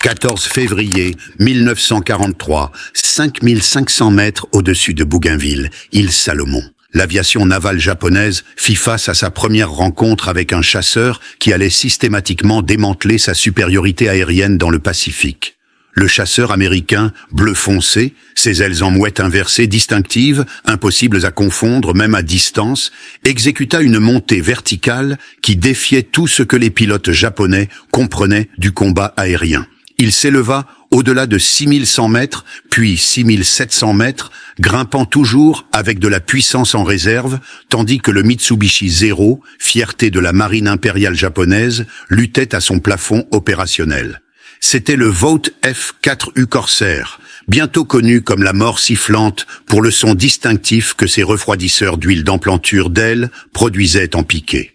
14 février 1943, 5500 mètres au-dessus de Bougainville, île Salomon. L'aviation navale japonaise fit face à sa première rencontre avec un chasseur qui allait systématiquement démanteler sa supériorité aérienne dans le Pacifique. Le chasseur américain, bleu foncé, ses ailes en mouette inversées distinctives, impossibles à confondre même à distance, exécuta une montée verticale qui défiait tout ce que les pilotes japonais comprenaient du combat aérien. Il s'éleva au-delà de 6100 mètres, puis 6700 mètres, grimpant toujours avec de la puissance en réserve, tandis que le Mitsubishi Zero, fierté de la marine impériale japonaise, luttait à son plafond opérationnel. C'était le Vought F-4U Corsair, bientôt connu comme la mort sifflante pour le son distinctif que ses refroidisseurs d'huile d'emplanture d'ailes produisaient en piqué.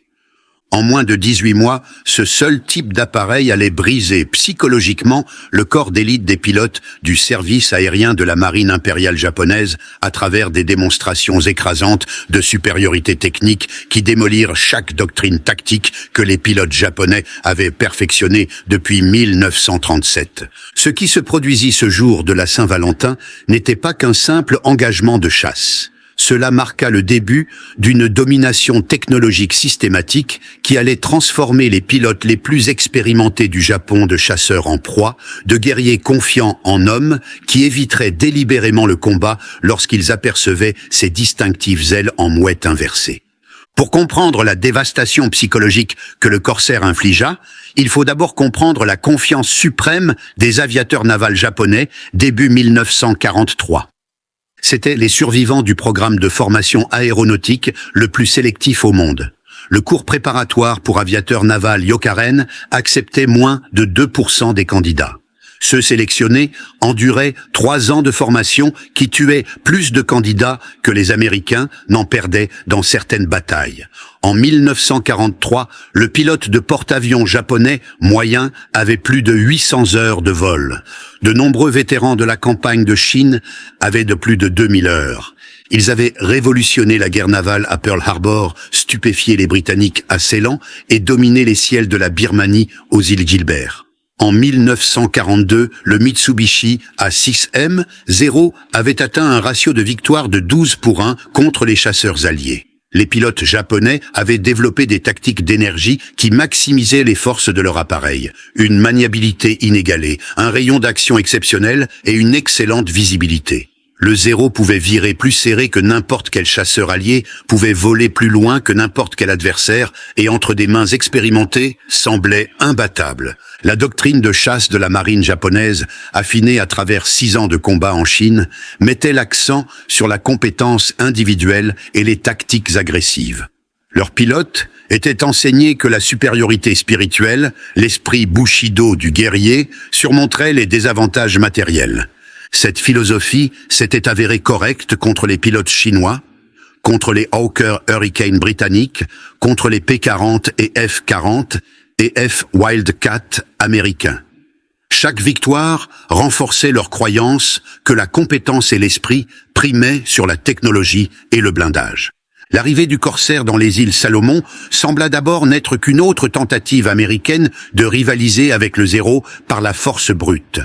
En moins de 18 mois, ce seul type d'appareil allait briser psychologiquement le corps d'élite des pilotes du service aérien de la marine impériale japonaise à travers des démonstrations écrasantes de supériorité technique qui démolirent chaque doctrine tactique que les pilotes japonais avaient perfectionnée depuis 1937. Ce qui se produisit ce jour de la Saint-Valentin n'était pas qu'un simple engagement de chasse. Cela marqua le début d'une domination technologique systématique qui allait transformer les pilotes les plus expérimentés du Japon de chasseurs en proie, de guerriers confiants en hommes qui éviteraient délibérément le combat lorsqu'ils apercevaient ces distinctives ailes en mouette inversée. Pour comprendre la dévastation psychologique que le Corsair infligea, il faut d'abord comprendre la confiance suprême des aviateurs navals japonais début 1943. C'étaient les survivants du programme de formation aéronautique le plus sélectif au monde. Le cours préparatoire pour aviateurs navals Yokaren acceptait moins de 2% des candidats. Ceux sélectionnés enduraient 3 ans de formation qui tuaient plus de candidats que les Américains n'en perdaient dans certaines batailles. En 1943, le pilote de porte-avions japonais moyen avait plus de 800 heures de vol. De nombreux vétérans de la campagne de Chine avaient de plus de 2000 heures. Ils avaient révolutionné la guerre navale à Pearl Harbor, stupéfié les Britanniques à Ceylan et dominé les ciels de la Birmanie aux îles Gilbert. En 1942, le Mitsubishi A6M-0 avait atteint un ratio de victoire de 12-1 contre les chasseurs alliés. Les pilotes japonais avaient développé des tactiques d'énergie qui maximisaient les forces de leur appareil, une maniabilité inégalée, un rayon d'action exceptionnel et une excellente visibilité. Le Zéro pouvait virer plus serré que n'importe quel chasseur allié, pouvait voler plus loin que n'importe quel adversaire et entre des mains expérimentées semblait imbattable. La doctrine de chasse de la marine japonaise, affinée à travers 6 ans de combat en Chine, mettait l'accent sur la compétence individuelle et les tactiques agressives. Leurs pilotes étaient enseignés que la supériorité spirituelle, l'esprit Bushido du guerrier, surmonterait les désavantages matériels. Cette philosophie s'était avérée correcte contre les pilotes chinois, contre les Hawker Hurricane britanniques, contre les P-40 et F-40 et F-Wildcat américains. Chaque victoire renforçait leur croyance que la compétence et l'esprit primaient sur la technologie et le blindage. L'arrivée du Corsair dans les îles Salomon sembla d'abord n'être qu'une autre tentative américaine de rivaliser avec le Zéro par la force brute.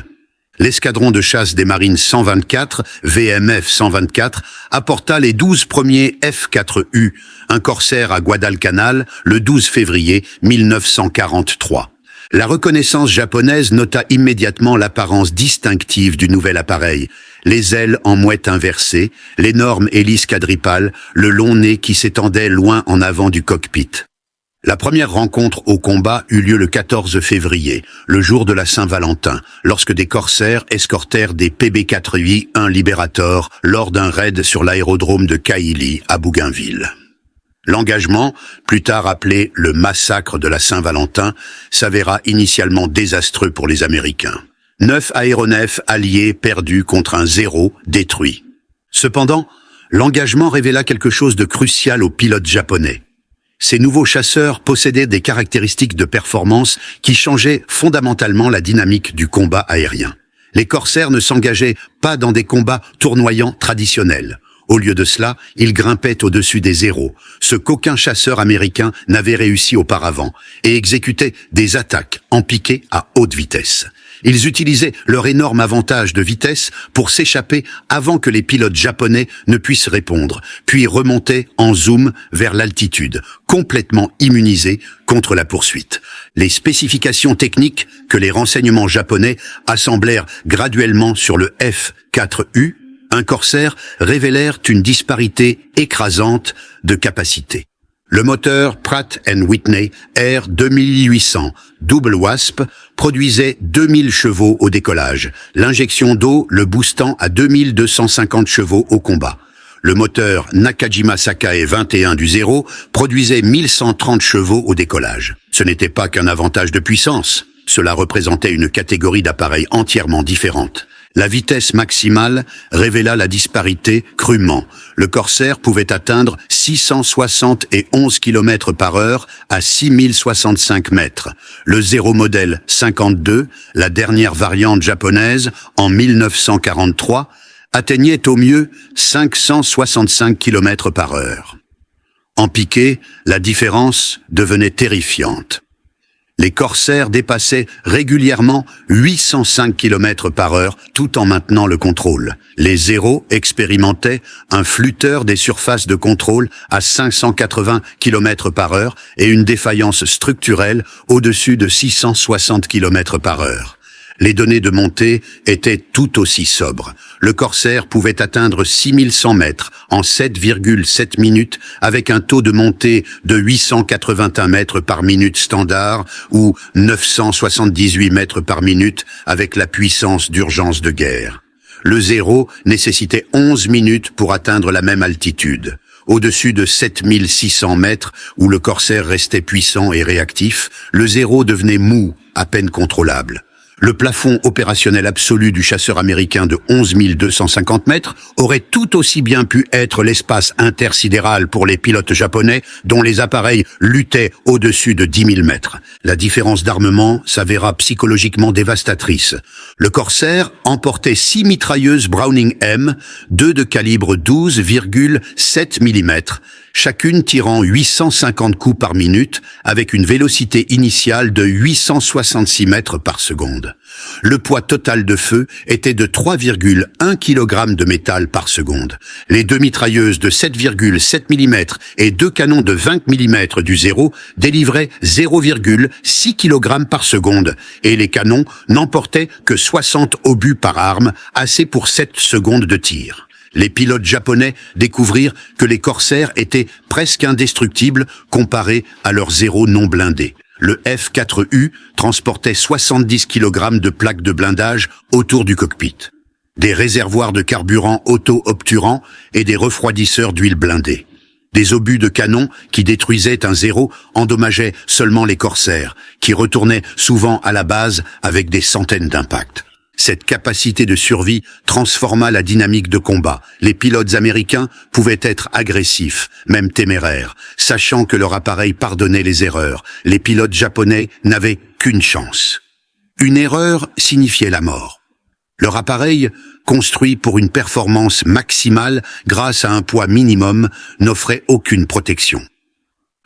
L'escadron de chasse des marines 124, VMF 124, apporta les 12 premiers F-4U, un Corsair à Guadalcanal, le 12 février 1943. La reconnaissance japonaise nota immédiatement l'apparence distinctive du nouvel appareil, les ailes en mouette inversée, l'énorme hélice quadripale, le long nez qui s'étendait loin en avant du cockpit. La première rencontre au combat eut lieu le 14 février, le jour de la Saint-Valentin, lorsque des corsaires escortèrent des PB-4I-1 Liberator lors d'un raid sur l'aérodrome de Kaili à Bougainville. L'engagement, plus tard appelé le massacre de la Saint-Valentin, s'avéra initialement désastreux pour les Américains. 9 aéronefs alliés perdus contre un Zéro détruit. Cependant, l'engagement révéla quelque chose de crucial aux pilotes japonais. Ces nouveaux chasseurs possédaient des caractéristiques de performance qui changeaient fondamentalement la dynamique du combat aérien. Les corsaires ne s'engageaient pas dans des combats tournoyants traditionnels. Au lieu de cela, ils grimpaient au-dessus des Zéros, ce qu'aucun chasseur américain n'avait réussi auparavant, et exécutaient des attaques en piqué à haute vitesse. Ils utilisaient leur énorme avantage de vitesse pour s'échapper avant que les pilotes japonais ne puissent répondre, puis remontaient en zoom vers l'altitude, complètement immunisés contre la poursuite. Les spécifications techniques que les renseignements japonais assemblèrent graduellement sur le F-4U, un Corsair, révélèrent une disparité écrasante de capacité. Le moteur Pratt & Whitney R2800 double Wasp produisait 2000 chevaux au décollage, l'injection d'eau le boostant à 2250 chevaux au combat. Le moteur Nakajima Sakae 21 du Zero produisait 1130 chevaux au décollage. Ce n'était pas qu'un avantage de puissance, cela représentait une catégorie d'appareils entièrement différente. La vitesse maximale révéla la disparité crûment. Le Corsair pouvait atteindre 671 km par heure à 6065 mètres. Le Zero modèle 52, la dernière variante japonaise, en 1943, atteignait au mieux 565 km par heure. En piqué, la différence devenait terrifiante. Les Corsairs dépassaient régulièrement 805 km par heure tout en maintenant le contrôle. Les Zero expérimentaient un flûteur des surfaces de contrôle à 580 km par heure et une défaillance structurelle au-dessus de 660 km par heure. Les données de montée étaient tout aussi sobres. Le Corsair pouvait atteindre 6100 mètres en 7,7 minutes avec un taux de montée de 881 mètres par minute standard ou 978 mètres par minute avec la puissance d'urgence de guerre. Le Zero nécessitait 11 minutes pour atteindre la même altitude. Au-dessus de 7600 mètres, où le Corsair restait puissant et réactif, le Zero devenait mou, à peine contrôlable. Le plafond opérationnel absolu du chasseur américain de 11 250 mètres aurait tout aussi bien pu être l'espace intersidéral pour les pilotes japonais dont les appareils luttaient au-dessus de 10 000 mètres. La différence d'armement s'avéra psychologiquement dévastatrice. Le Corsair emportait 6 mitrailleuses Browning M, 2 de calibre 12,7 mm, chacune tirant 850 coups par minute avec une vélocité initiale de 866 mètres par seconde. Le poids total de feu était de 3,1 kg de métal par seconde. Les deux mitrailleuses de 7,7 mm et deux canons de 20 mm du Zero délivraient 0,6 kg par seconde et les canons n'emportaient que 60 obus par arme, assez pour 7 secondes de tir. Les pilotes japonais découvrirent que les Corsairs étaient presque indestructibles comparés à leurs Zero non blindés. Le F-4U transportait 70 kg de plaques de blindage autour du cockpit, des réservoirs de carburant auto-obturants et des refroidisseurs d'huile blindée. Des obus de canon qui détruisaient un Zero endommageaient seulement les Corsairs, qui retournaient souvent à la base avec des centaines d'impacts. Cette capacité de survie transforma la dynamique de combat. Les pilotes américains pouvaient être agressifs, même téméraires, sachant que leur appareil pardonnait les erreurs. Les pilotes japonais n'avaient qu'une chance. Une erreur signifiait la mort. Leur appareil, construit pour une performance maximale grâce à un poids minimum, n'offrait aucune protection.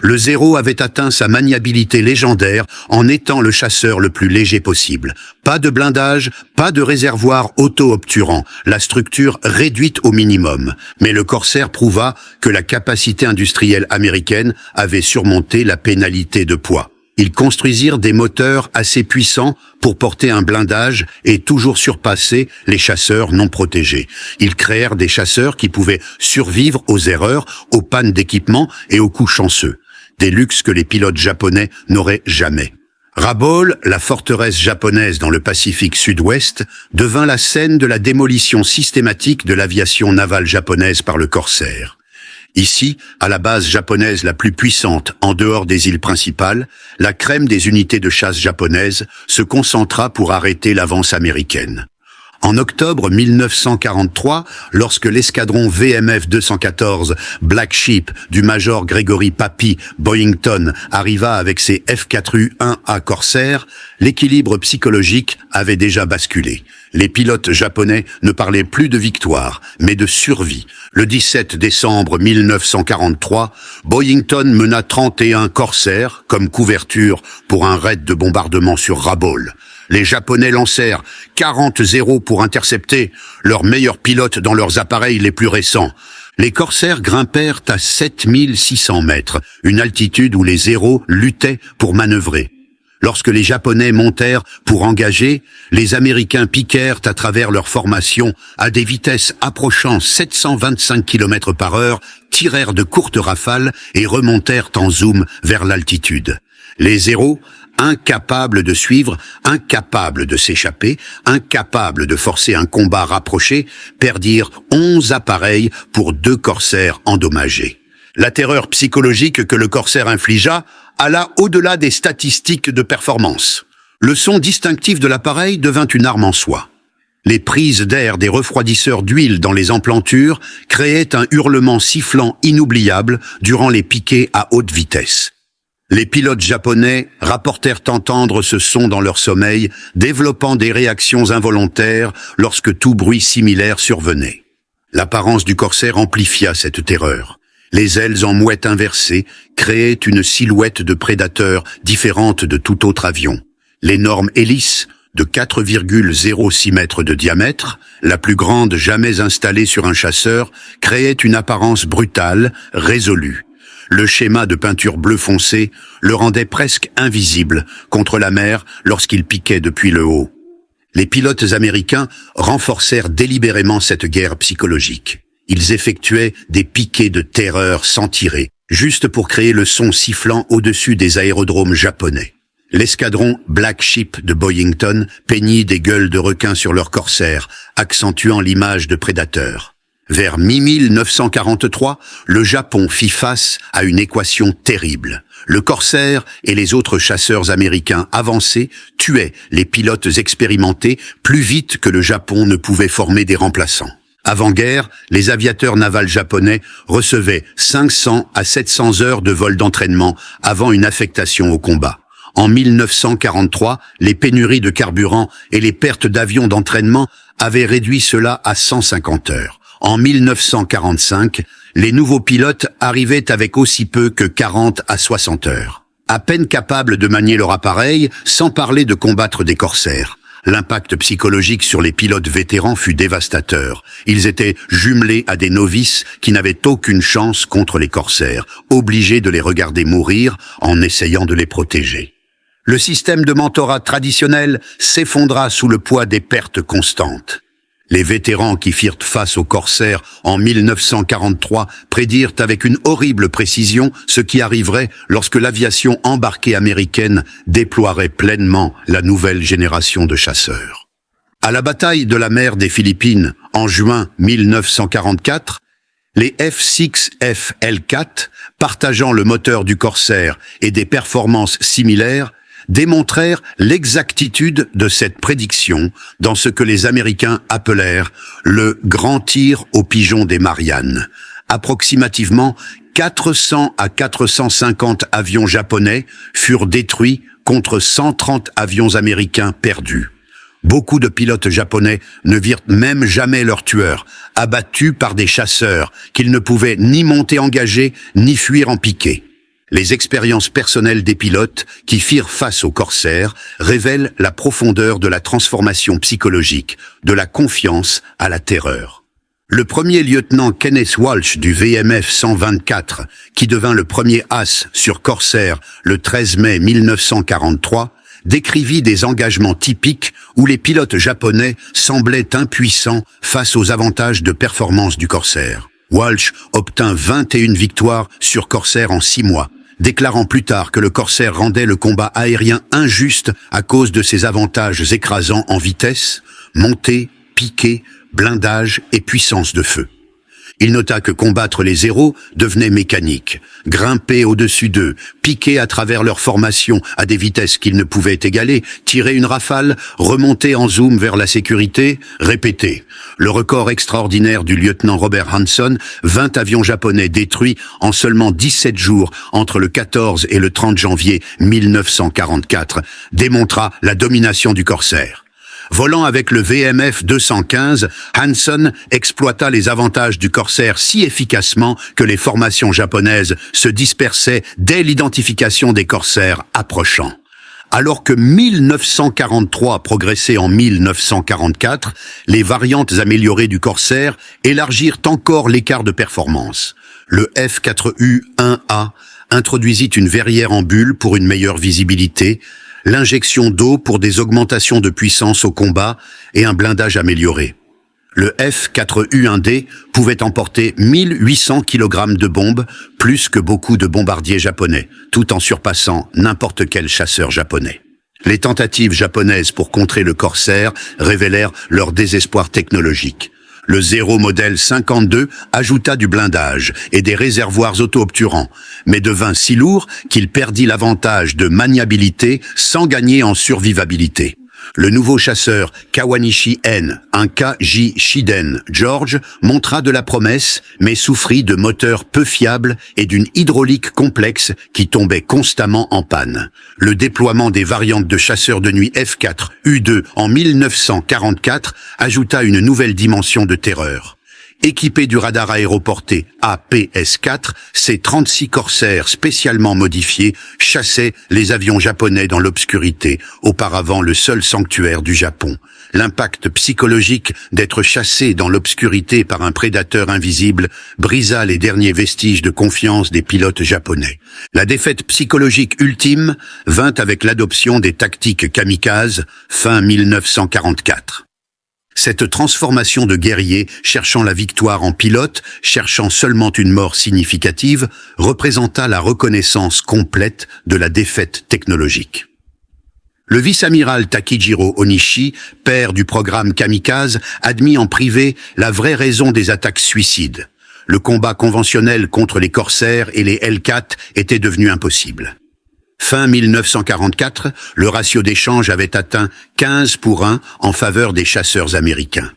Le Zero avait atteint sa maniabilité légendaire en étant le chasseur le plus léger possible. Pas de blindage, pas de réservoir auto-obturant, la structure réduite au minimum. Mais le Corsair prouva que la capacité industrielle américaine avait surmonté la pénalité de poids. Ils construisirent des moteurs assez puissants pour porter un blindage et toujours surpasser les chasseurs non protégés. Ils créèrent des chasseurs qui pouvaient survivre aux erreurs, aux pannes d'équipement et aux coups chanceux. Des luxes que les pilotes japonais n'auraient jamais. Rabaul, la forteresse japonaise dans le Pacifique Sud-Ouest, devint la scène de la démolition systématique de l'aviation navale japonaise par le Corsair. Ici, à la base japonaise la plus puissante en dehors des îles principales, la crème des unités de chasse japonaises se concentra pour arrêter l'avance américaine. En octobre 1943, lorsque l'escadron VMF 214 Black Sheep du major Gregory Pappy Boyington arriva avec ses F-4U-1A Corsair, l'équilibre psychologique avait déjà basculé. Les pilotes japonais ne parlaient plus de victoire, mais de survie. Le 17 décembre 1943, Boyington mena 31 Corsairs comme couverture pour un raid de bombardement sur Rabaul. Les Japonais lancèrent 40 zéros pour intercepter leurs meilleurs pilotes dans leurs appareils les plus récents. Les corsaires grimpèrent à 7600 mètres, une altitude où les zéros luttaient pour manœuvrer. Lorsque les Japonais montèrent pour engager, les Américains piquèrent à travers leur formation à des vitesses approchant 725 km par heure, tirèrent de courtes rafales et remontèrent en zoom vers l'altitude. Les zéros, incapables de suivre, incapables de s'échapper, incapables de forcer un combat rapproché, perdirent 11 appareils pour 2 corsaires endommagés. La terreur psychologique que le corsaire infligea alla au-delà des statistiques de performance. Le son distinctif de l'appareil devint une arme en soi. Les prises d'air des refroidisseurs d'huile dans les emplantures créaient un hurlement sifflant inoubliable durant les piquets à haute vitesse. Les pilotes japonais rapportèrent entendre ce son dans leur sommeil, développant des réactions involontaires lorsque tout bruit similaire survenait. L'apparence du corsaire amplifia cette terreur. Les ailes en mouette inversées créaient une silhouette de prédateur différente de tout autre avion. L'énorme hélice, de 4,06 mètres de diamètre, la plus grande jamais installée sur un chasseur, créait une apparence brutale, résolue. Le schéma de peinture bleu foncé le rendait presque invisible contre la mer lorsqu'il piquait depuis le haut. Les pilotes américains renforcèrent délibérément cette guerre psychologique. Ils effectuaient des piquets de terreur sans tirer, juste pour créer le son sifflant au-dessus des aérodromes japonais. L'escadron Black Sheep de Boyington peignit des gueules de requins sur leurs corsaires, accentuant l'image de prédateurs. Vers mi-1943, le Japon fit face à une équation terrible. Le corsaire et les autres chasseurs américains avancés tuaient les pilotes expérimentés plus vite que le Japon ne pouvait former des remplaçants. Avant-guerre, les aviateurs navals japonais recevaient 500 à 700 heures de vol d'entraînement avant une affectation au combat. En 1943, les pénuries de carburant et les pertes d'avions d'entraînement avaient réduit cela à 150 heures. En 1945, les nouveaux pilotes arrivaient avec aussi peu que 40 à 60 heures. À peine capables de manier leur appareil, sans parler de combattre des corsaires. L'impact psychologique sur les pilotes vétérans fut dévastateur. Ils étaient jumelés à des novices qui n'avaient aucune chance contre les corsaires, obligés de les regarder mourir en essayant de les protéger. Le système de mentorat traditionnel s'effondra sous le poids des pertes constantes. Les vétérans qui firent face aux corsaires en 1943 prédirent avec une horrible précision ce qui arriverait lorsque l'aviation embarquée américaine déploierait pleinement la nouvelle génération de chasseurs. À la bataille de la mer des Philippines, en juin 1944, les F-6F L4, partageant le moteur du corsaire et des performances similaires, démontrèrent l'exactitude de cette prédiction dans ce que les Américains appelèrent le grand tir au pigeon des Mariannes. Approximativement 400 à 450 avions japonais furent détruits contre 130 avions américains perdus. Beaucoup de pilotes japonais ne virent même jamais leurs tueurs, abattus par des chasseurs qu'ils ne pouvaient ni monter engagés ni fuir en piqué. Les expériences personnelles des pilotes qui firent face aux corsaires révèlent la profondeur de la transformation psychologique, de la confiance à la terreur. Le premier lieutenant Kenneth Walsh du VMF 124, qui devint le premier as sur Corsair le 13 mai 1943, décrivit des engagements typiques où les pilotes japonais semblaient impuissants face aux avantages de performance du Corsair. Walsh obtint 21 victoires sur Corsair en 6 mois, déclarant plus tard que le Corsair rendait le combat aérien injuste à cause de ses avantages écrasants en vitesse, montée, piqué, blindage et puissance de feu. Il nota que combattre les zéros devenait mécanique, grimper au-dessus d'eux, piquer à travers leur formation à des vitesses qu'ils ne pouvaient égaler, tirer une rafale, remonter en zoom vers la sécurité, répéter. Le record extraordinaire du lieutenant Robert Hanson, 20 avions japonais détruits en seulement 17 jours entre le 14 et le 30 janvier 1944, démontra la domination du Corsair. Volant avec le VMF 215, Hanson exploita les avantages du Corsair si efficacement que les formations japonaises se dispersaient dès l'identification des corsaires approchant. Alors que 1943 progressait en 1944, les variantes améliorées du Corsair élargirent encore l'écart de performance. Le F4U-1A introduisit une verrière en bulle pour une meilleure visibilité, l'injection d'eau pour des augmentations de puissance au combat et un blindage amélioré. Le F4U-1D pouvait emporter 1800 kg de bombes, plus que beaucoup de bombardiers japonais, tout en surpassant n'importe quel chasseur japonais. Les tentatives japonaises pour contrer le Corsair révélèrent leur désespoir technologique. Le Zero Model 52 ajouta du blindage et des réservoirs auto-obturants, mais devint si lourd qu'il perdit l'avantage de maniabilité sans gagner en survivabilité. Le nouveau chasseur Kawanishi N, un KJ Shiden George, montra de la promesse, mais souffrit de moteurs peu fiables et d'une hydraulique complexe qui tombait constamment en panne. Le déploiement des variantes de chasseurs de nuit F4 U2 en 1944 ajouta une nouvelle dimension de terreur. Équipés du radar aéroporté APS-4, ces 36 Corsair spécialement modifiés chassaient les avions japonais dans l'obscurité, auparavant le seul sanctuaire du Japon. L'impact psychologique d'être chassé dans l'obscurité par un prédateur invisible brisa les derniers vestiges de confiance des pilotes japonais. La défaite psychologique ultime vint avec l'adoption des tactiques kamikazes fin 1944. Cette transformation de guerrier, cherchant la victoire en pilote, cherchant seulement une mort significative, représenta la reconnaissance complète de la défaite technologique. Le vice-amiral Takijiro Onishi, père du programme Kamikaze, admit en privé la vraie raison des attaques suicides. Le combat conventionnel contre les Corsair et les L4 était devenu impossible. Fin 1944, le ratio d'échange avait atteint 15-1 en faveur des chasseurs américains.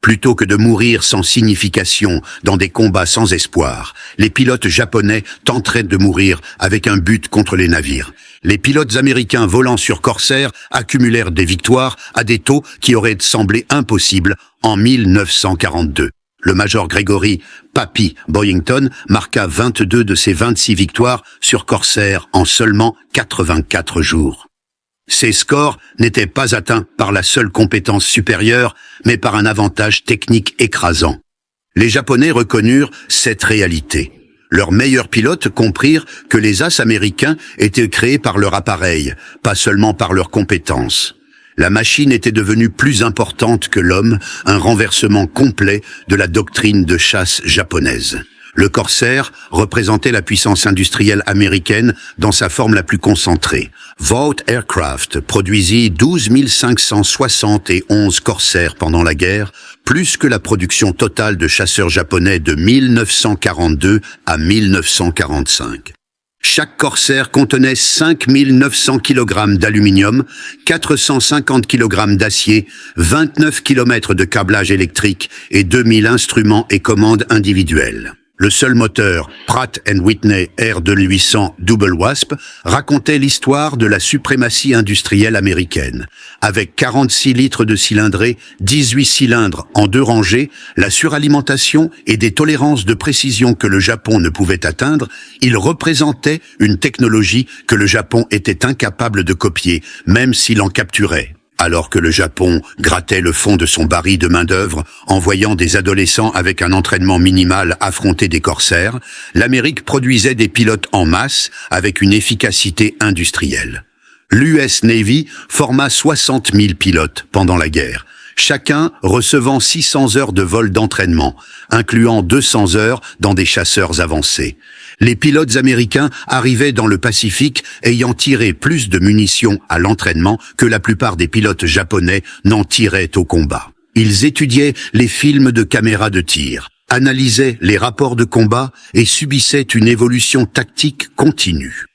Plutôt que de mourir sans signification dans des combats sans espoir, les pilotes japonais tenteraient de mourir avec un but contre les navires. Les pilotes américains volant sur Corsair accumulèrent des victoires à des taux qui auraient semblé impossibles en 1942. Le major Gregory Papi Boyington marqua 22 de ses 26 victoires sur Corsair en seulement 84 jours. Ces scores n'étaient pas atteints par la seule compétence supérieure, mais par un avantage technique écrasant. Les Japonais reconnurent cette réalité. Leurs meilleurs pilotes comprirent que les as américains étaient créés par leur appareil, pas seulement par leurs compétences. La machine était devenue plus importante que l'homme, un renversement complet de la doctrine de chasse japonaise. Le Corsair représentait la puissance industrielle américaine dans sa forme la plus concentrée. Vought Aircraft produisit 12 571 Corsair pendant la guerre, plus que la production totale de chasseurs japonais de 1942 à 1945. Chaque Corsair contenait 5 900 kg d'aluminium, 450 kg d'acier, 29 km de câblage électrique et 2000 instruments et commandes individuelles. Le seul moteur, Pratt & Whitney R2800 Double Wasp, racontait l'histoire de la suprématie industrielle américaine. Avec 46 litres de cylindrée, 18 cylindres en 2 rangées, la suralimentation et des tolérances de précision que le Japon ne pouvait atteindre, il représentait une technologie que le Japon était incapable de copier, même s'il en capturait. Alors que le Japon grattait le fond de son baril de main-d'œuvre en voyant des adolescents avec un entraînement minimal affronter des corsaires, l'Amérique produisait des pilotes en masse avec une efficacité industrielle. L'US Navy forma 60 000 pilotes pendant la guerre, chacun recevant 600 heures de vol d'entraînement, incluant 200 heures dans des chasseurs avancés. Les pilotes américains arrivaient dans le Pacifique ayant tiré plus de munitions à l'entraînement que la plupart des pilotes japonais n'en tiraient au combat. Ils étudiaient les films de caméras de tir, analysaient les rapports de combat et subissaient une évolution tactique continue.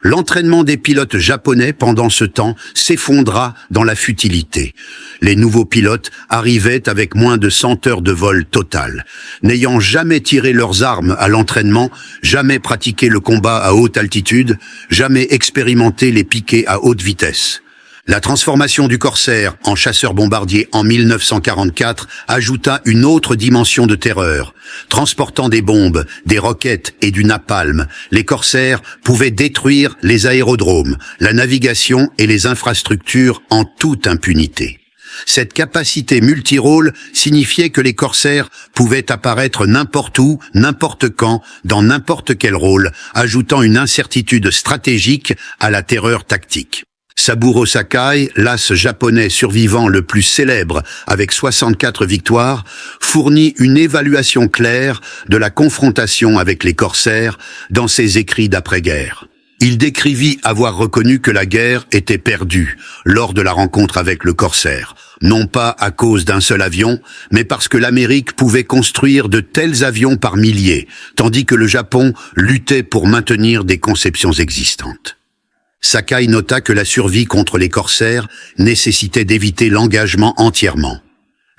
L'entraînement des pilotes japonais pendant ce temps s'effondra dans la futilité. Les nouveaux pilotes arrivaient avec moins de 100 heures de vol total. N'ayant jamais tiré leurs armes à l'entraînement, jamais pratiqué le combat à haute altitude, jamais expérimenté les piquets à haute vitesse. La transformation du Corsair en chasseur-bombardier en 1944 ajouta une autre dimension de terreur. Transportant des bombes, des roquettes et du napalm, les Corsaires pouvaient détruire les aérodromes, la navigation et les infrastructures en toute impunité. Cette capacité multirôle signifiait que les Corsaires pouvaient apparaître n'importe où, n'importe quand, dans n'importe quel rôle, ajoutant une incertitude stratégique à la terreur tactique. Saburo Sakai, l'as japonais survivant le plus célèbre avec 64 victoires, fournit une évaluation claire de la confrontation avec les Corsaires dans ses écrits d'après-guerre. Il décrivit avoir reconnu que la guerre était perdue lors de la rencontre avec le Corsair, non pas à cause d'un seul avion, mais parce que l'Amérique pouvait construire de tels avions par milliers, tandis que le Japon luttait pour maintenir des conceptions existantes. Sakai nota que la survie contre les Corsaires nécessitait d'éviter l'engagement entièrement.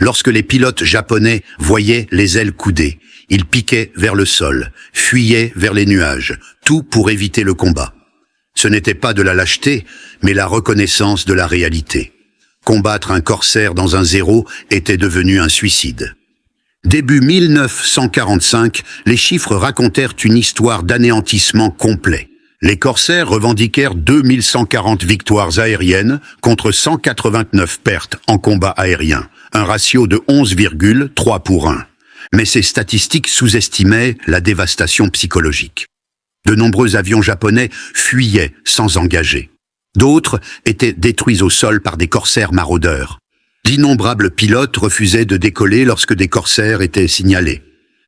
Lorsque les pilotes japonais voyaient les ailes coudées, ils piquaient vers le sol, fuyaient vers les nuages, tout pour éviter le combat. Ce n'était pas de la lâcheté, mais la reconnaissance de la réalité. Combattre un Corsaire dans un zéro était devenu un suicide. Début 1945, les chiffres racontèrent une histoire d'anéantissement complet. Les Corsaires revendiquèrent 2140 victoires aériennes contre 189 pertes en combat aérien, un ratio de 11,3 pour 1. Mais ces statistiques sous-estimaient la dévastation psychologique. De nombreux avions japonais fuyaient sans engager. D'autres étaient détruits au sol par des Corsaires maraudeurs. D'innombrables pilotes refusaient de décoller lorsque des Corsaires étaient signalés.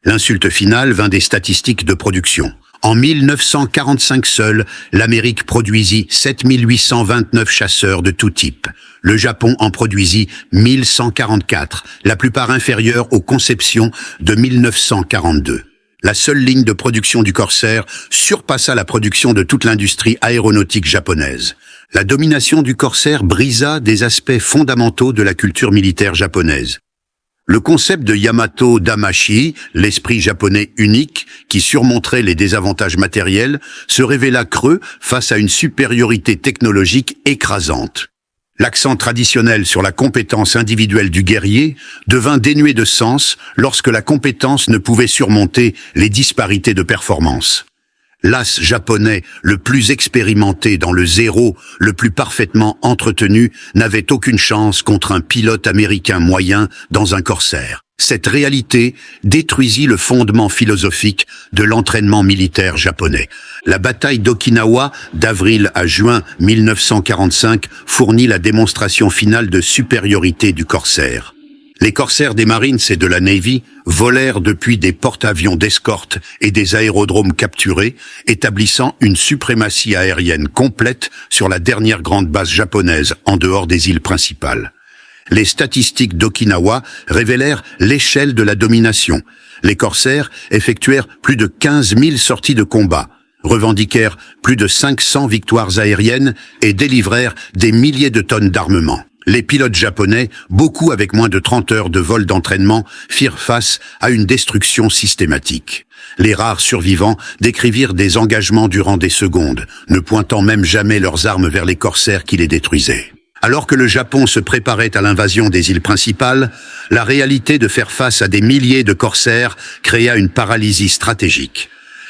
L'insulte finale vint des statistiques de production. En 1945 seul, l'Amérique produisit 7829 chasseurs de tout type. Le Japon en produisit 1144, la plupart inférieures aux conceptions de 1942. La seule ligne de production du Corsair surpassa la production de toute l'industrie aéronautique japonaise. La domination du Corsair brisa des aspects fondamentaux de la culture militaire japonaise. Le concept de Yamato Damashi, l'esprit japonais unique qui surmonterait les désavantages matériels, se révéla creux face à une supériorité technologique écrasante. L'accent traditionnel sur la compétence individuelle du guerrier devint dénué de sens lorsque la compétence ne pouvait surmonter les disparités de performance. L'as japonais le plus expérimenté dans le zéro, le plus parfaitement entretenu, n'avait aucune chance contre un pilote américain moyen dans un Corsair. Cette réalité détruisit le fondement philosophique de l'entraînement militaire japonais. La bataille d'Okinawa, d'avril à juin 1945, fournit la démonstration finale de supériorité du Corsair. Les Corsaires des Marines et de la Navy volèrent depuis des porte-avions d'escorte et des aérodromes capturés, établissant une suprématie aérienne complète sur la dernière grande base japonaise en dehors des îles principales. Les statistiques d'Okinawa révélèrent l'échelle de la domination. Les Corsaires effectuèrent plus de 15 000 sorties de combat, revendiquèrent plus de 500 victoires aériennes et délivrèrent des milliers de tonnes d'armement. Les pilotes japonais, beaucoup avec moins de 30 heures de vol d'entraînement, firent face à une destruction systématique. Les rares survivants décrivirent des engagements durant des secondes, ne pointant même jamais leurs armes vers les Corsaires qui les détruisaient. Alors que le Japon se préparait à l'invasion des îles principales, la réalité de faire face à des milliers de Corsaires créa une paralysie stratégique.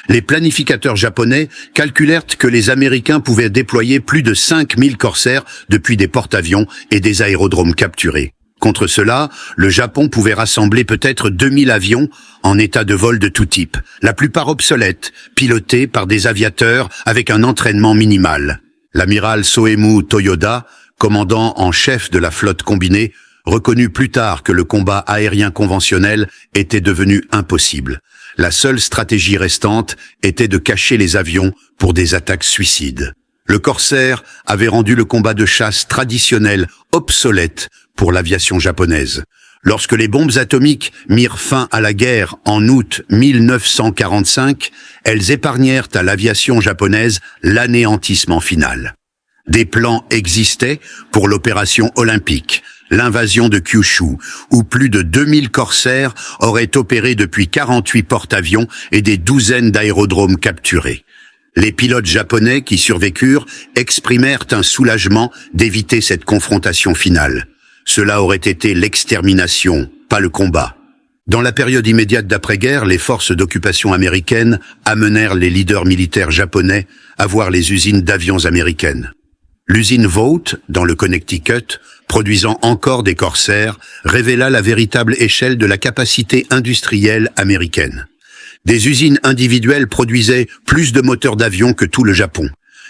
Les planificateurs japonais calculèrent que les Américains pouvaient déployer plus de 5000 Corsaires depuis des porte-avions et des aérodromes capturés. Contre cela, le Japon pouvait rassembler peut-être 2000 avions en état de vol de tout type, la plupart obsolètes, pilotés par des aviateurs avec un entraînement minimal. L'amiral Soemu Toyoda, commandant en chef de la flotte combinée, reconnut plus tard que le combat aérien conventionnel était devenu impossible. La seule stratégie restante était de cacher les avions pour des attaques suicides. Le Corsair avait rendu le combat de chasse traditionnel obsolète pour l'aviation japonaise. Lorsque les bombes atomiques mirent fin à la guerre en août 1945, elles épargnèrent à l'aviation japonaise l'anéantissement final. Des plans existaient pour l'opération olympique, l'invasion de Kyushu, où plus de 2000 Corsaires auraient opéré depuis 48 porte-avions et des douzaines d'aérodromes capturés. Les pilotes japonais qui survécurent exprimèrent un soulagement d'éviter cette confrontation finale. Cela aurait été l'extermination, pas le combat. Dans la période immédiate d'après-guerre, les forces d'occupation américaines amenèrent les leaders militaires japonais à voir les usines d'avions américaines. L'usine Vought, dans le Connecticut, produisant encore des Corsair, révéla la véritable échelle de la capacité industrielle américaine. Des usines individuelles produisaient plus de moteurs d'avion que tout le Japon.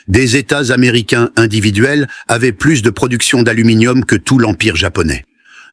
Des États américains individuels avaient plus de production d'aluminium que tout l'Empire japonais.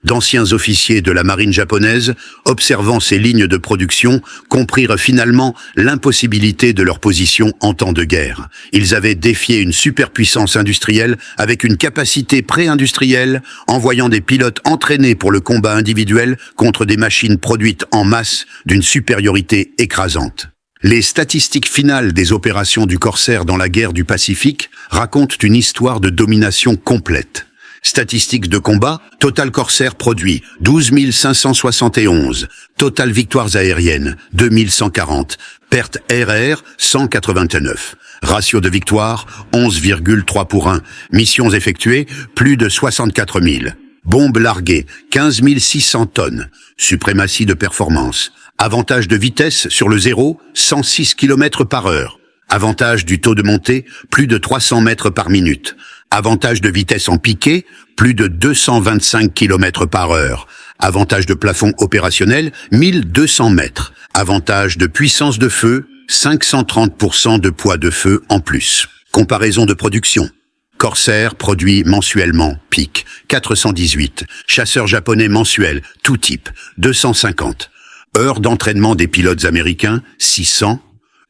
D'anciens officiers de la marine japonaise, observant ces lignes de production, comprirent finalement l'impossibilité de leur position en temps de guerre. Ils avaient défié une superpuissance industrielle avec une capacité pré-industrielle, envoyant des pilotes entraînés pour le combat individuel contre des machines produites en masse d'une supériorité écrasante. Les statistiques finales des opérations du Corsair dans la guerre du Pacifique racontent une histoire de domination complète. Statistiques de combat, Total Corsair produit 12 571, Total victoires aériennes 2140, pertes RR 189, ratio de victoire 11,3 pour 1, missions effectuées plus de 64 000, bombes larguées 15 600 tonnes, suprématie de performance, avantage de vitesse sur le zéro 106 km par heure, avantage du taux de montée plus de 300 mètres par minute, avantage de vitesse en piqué, plus de 225 km par heure. Avantage de plafond opérationnel, 1200 mètres. Avantage de puissance de feu, 530% de poids de feu en plus. Comparaison de production. Corsair produit mensuellement, pic, 418. Chasseurs japonais mensuels, tout type, 250. Heures d'entraînement des pilotes américains, 600.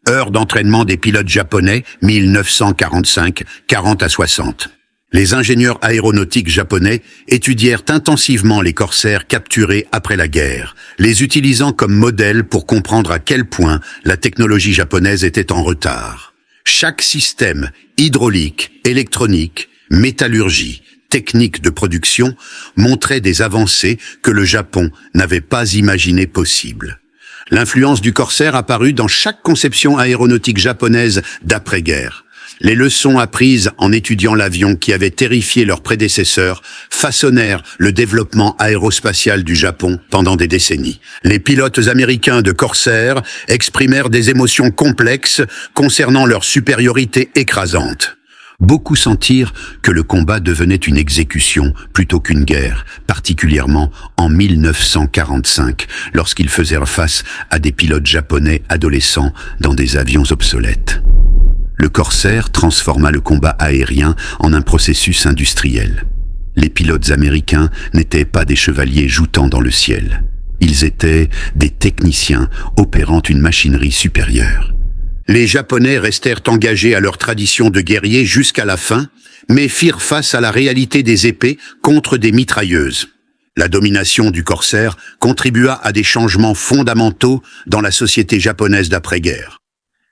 Heures d'entraînement des pilotes japonais, 1945, 40 à 60. Les ingénieurs aéronautiques japonais étudièrent intensivement les Corsair capturés après la guerre, les utilisant comme modèle pour comprendre à quel point la technologie japonaise était en retard. Chaque système, hydraulique, électronique, métallurgie, technique de production, montrait des avancées que le Japon n'avait pas imaginées possibles. L'influence du Corsair apparut dans chaque conception aéronautique japonaise d'après-guerre. Les leçons apprises en étudiant l'avion qui avait terrifié leurs prédécesseurs façonnèrent le développement aérospatial du Japon pendant des décennies. Les pilotes américains de Corsair exprimèrent des émotions complexes concernant leur supériorité écrasante. Beaucoup sentirent que le combat devenait une exécution plutôt qu'une guerre, particulièrement en 1945, lorsqu'ils faisèrent face à des pilotes japonais adolescents dans des avions obsolètes. Le Corsair transforma le combat aérien en un processus industriel. Les pilotes américains n'étaient pas des chevaliers joutant dans le ciel. Ils étaient des techniciens opérant une machinerie supérieure. Les Japonais restèrent engagés à leur tradition de guerriers jusqu'à la fin, mais firent face à la réalité des épées contre des mitrailleuses. La domination du Corsair contribua à des changements fondamentaux dans la société japonaise d'après-guerre.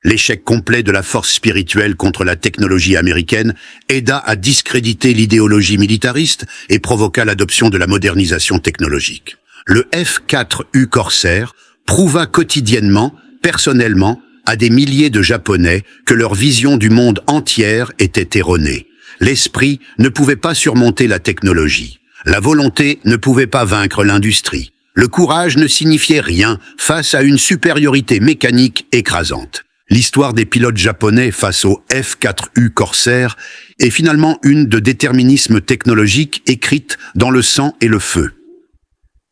L'échec complet de la force spirituelle contre la technologie américaine aida à discréditer l'idéologie militariste et provoqua l'adoption de la modernisation technologique. Le F-4U Corsair prouva quotidiennement, personnellement, à des milliers de Japonais que leur vision du monde entière était erronée. L'esprit ne pouvait pas surmonter la technologie. La volonté ne pouvait pas vaincre l'industrie. Le courage ne signifiait rien face à une supériorité mécanique écrasante. L'histoire des pilotes japonais face au F-4U Corsair est finalement une de déterminisme technologique écrite dans le sang et le feu.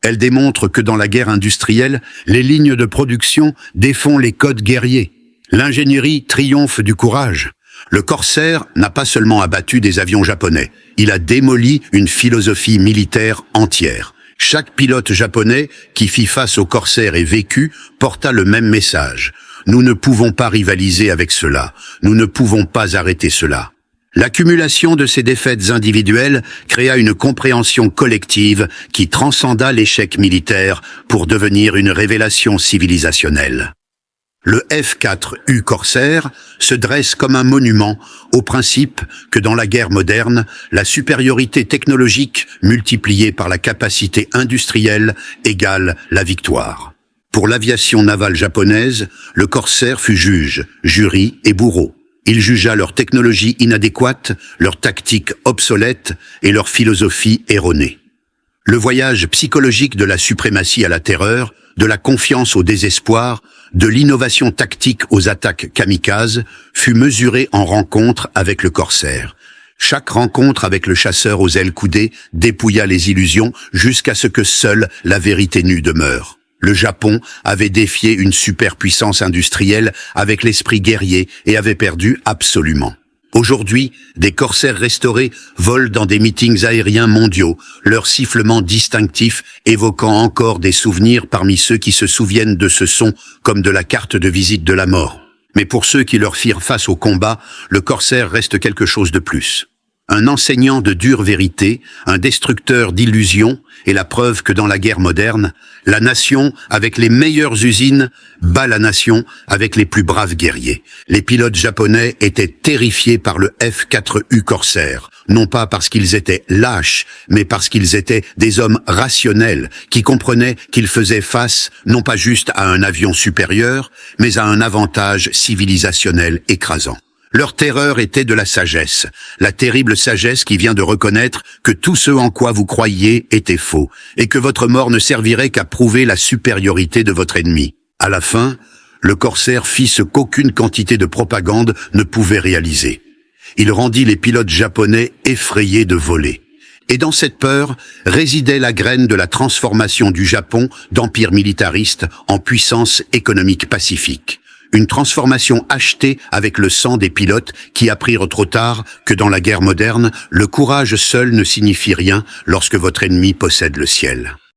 Elle démontre que dans la guerre industrielle, les lignes de production défont les codes guerriers. L'ingénierie triomphe du courage. Le Corsair n'a pas seulement abattu des avions japonais, il a démoli une philosophie militaire entière. Chaque pilote japonais qui fit face au Corsair et vécut porta le même message. Nous ne pouvons pas rivaliser avec cela. Nous ne pouvons pas arrêter cela. L'accumulation de ces défaites individuelles créa une compréhension collective qui transcenda l'échec militaire pour devenir une révélation civilisationnelle. Le F-4U Corsair se dresse comme un monument au principe que dans la guerre moderne, la supériorité technologique multipliée par la capacité industrielle égale la victoire. Pour l'aviation navale japonaise, le Corsair fut juge, jury et bourreau. Il jugea leur technologie inadéquate, leur tactique obsolète et leur philosophie erronée. Le voyage psychologique de la suprématie à la terreur, de la confiance au désespoir, de l'innovation tactique aux attaques kamikazes, fut mesuré en rencontre avec le corsaire. Chaque rencontre avec le chasseur aux ailes coudées dépouilla les illusions jusqu'à ce que seule la vérité nue demeure. Le Japon avait défié une superpuissance industrielle avec l'esprit guerrier et avait perdu absolument. Aujourd'hui, des corsaires restaurés volent dans des meetings aériens mondiaux, leur sifflement distinctif évoquant encore des souvenirs parmi ceux qui se souviennent de ce son comme de la carte de visite de la mort. Mais pour ceux qui leur firent face au combat, le corsaire reste quelque chose de plus. Un enseignant de dure vérité, un destructeur d'illusions, et la preuve que dans la guerre moderne, la nation, avec les meilleures usines, bat la nation avec les plus braves guerriers. Les pilotes japonais étaient terrifiés par le F-4U Corsair, non pas parce qu'ils étaient lâches, mais parce qu'ils étaient des hommes rationnels, qui comprenaient qu'ils faisaient face non pas juste à un avion supérieur, mais à un avantage civilisationnel écrasant. Leur terreur était de la sagesse, la terrible sagesse qui vient de reconnaître que tout ce en quoi vous croyiez était faux, et que votre mort ne servirait qu'à prouver la supériorité de votre ennemi. À la fin, le corsaire fit ce qu'aucune quantité de propagande ne pouvait réaliser. Il rendit les pilotes japonais effrayés de voler. Et dans cette peur résidait la graine de la transformation du Japon d'empire militariste en puissance économique pacifique. Une transformation achetée avec le sang des pilotes qui apprirent trop tard que dans la guerre moderne, le courage seul ne signifie rien lorsque votre ennemi possède le ciel.